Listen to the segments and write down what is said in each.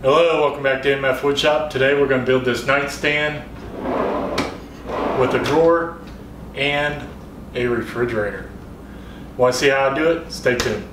Hello, welcome back to MFWoodShop. Today we're going to build this nightstand with a drawer and a refrigerator. Want to see how I do it? Stay tuned.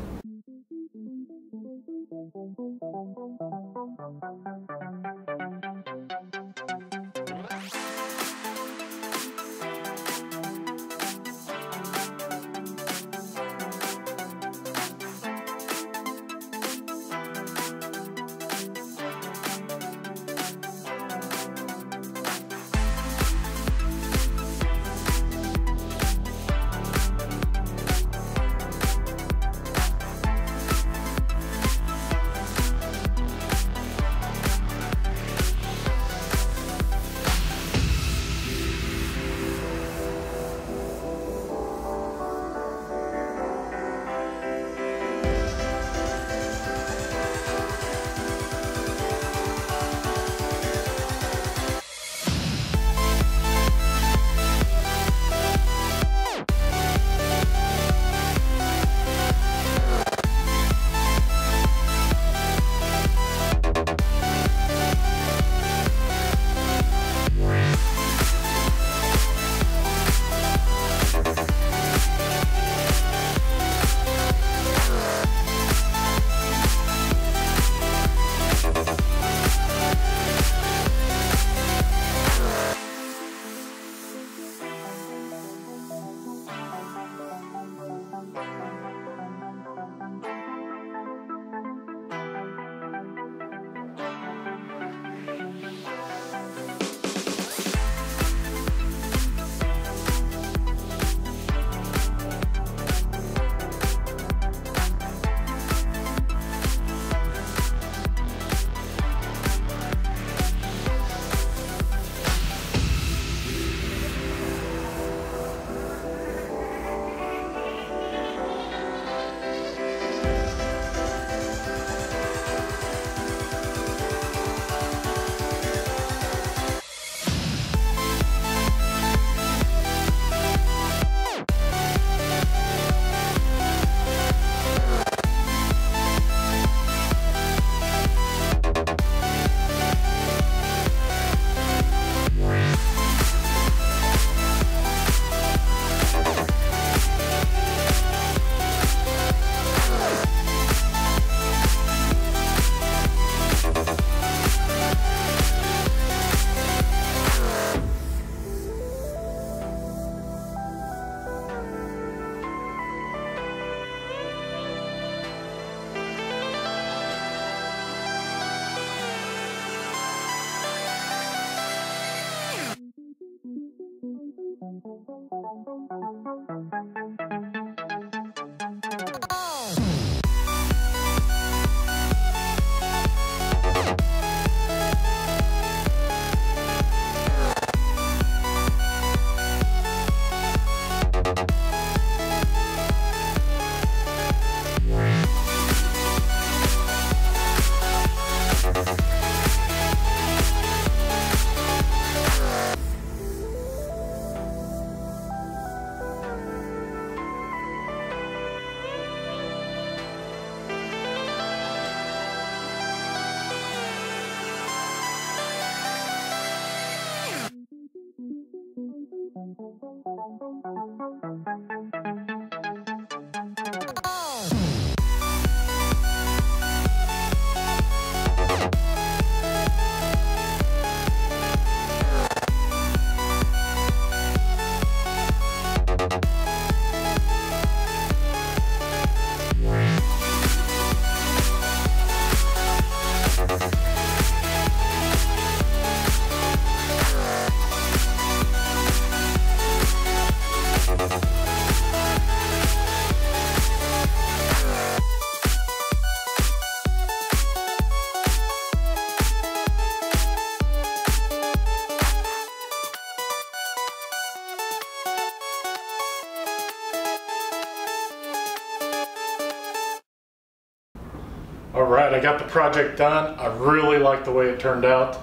Alright, I got the project done. I really like the way it turned out.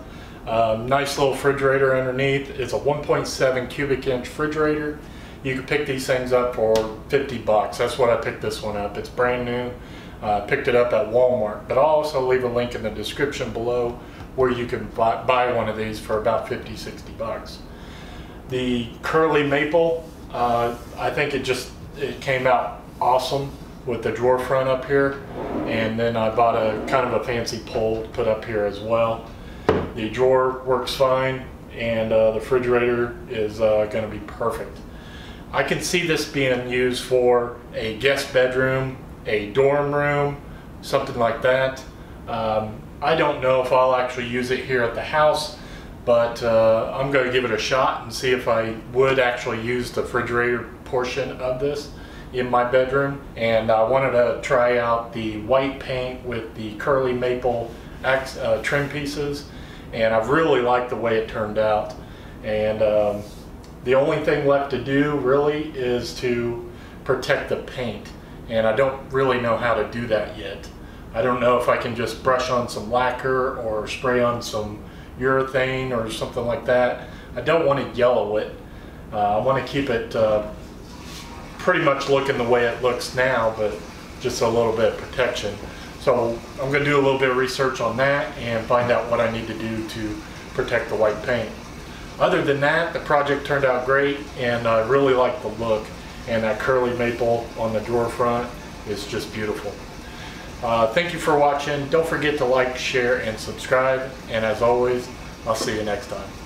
Nice little refrigerator underneath. It's a 1.7 cubic inch refrigerator. You can pick these things up for 50 bucks. That's what I picked this one up. It's brand new. Picked it up at Walmart, but I'll also leave a link in the description below where you can buy one of these for about 50-60 bucks. The curly maple, I think it came out awesome with the drawer front up here, and then I bought a kind of a fancy pole to put up here as well. The drawer works fine, and the refrigerator is going to be perfect. I can see this being used for a guest bedroom, a dorm room, something like that. I don't know if I'll actually use it here at the house, but I'm going to give it a shot and see if I would actually use the refrigerator portion of this in my bedroom. And I wanted to try out the white paint with the curly maple trim pieces, and I've really liked the way it turned out. And the only thing left to do really is to protect the paint, and I don't really know how to do that yet. I don't know if I can just brush on some lacquer or spray on some urethane or something like that. I don't want to yellow it. I want to keep it pretty much looking the way it looks now, but just a little bit of protection. So I'm going to do a little bit of research on that and find out what I need to do to protect the white paint. Other than that, the project turned out great, and I really like the look, and that curly maple on the drawer front is just beautiful. Thank you for watching. Don't forget to like, share, and subscribe, and as always, I'll see you next time.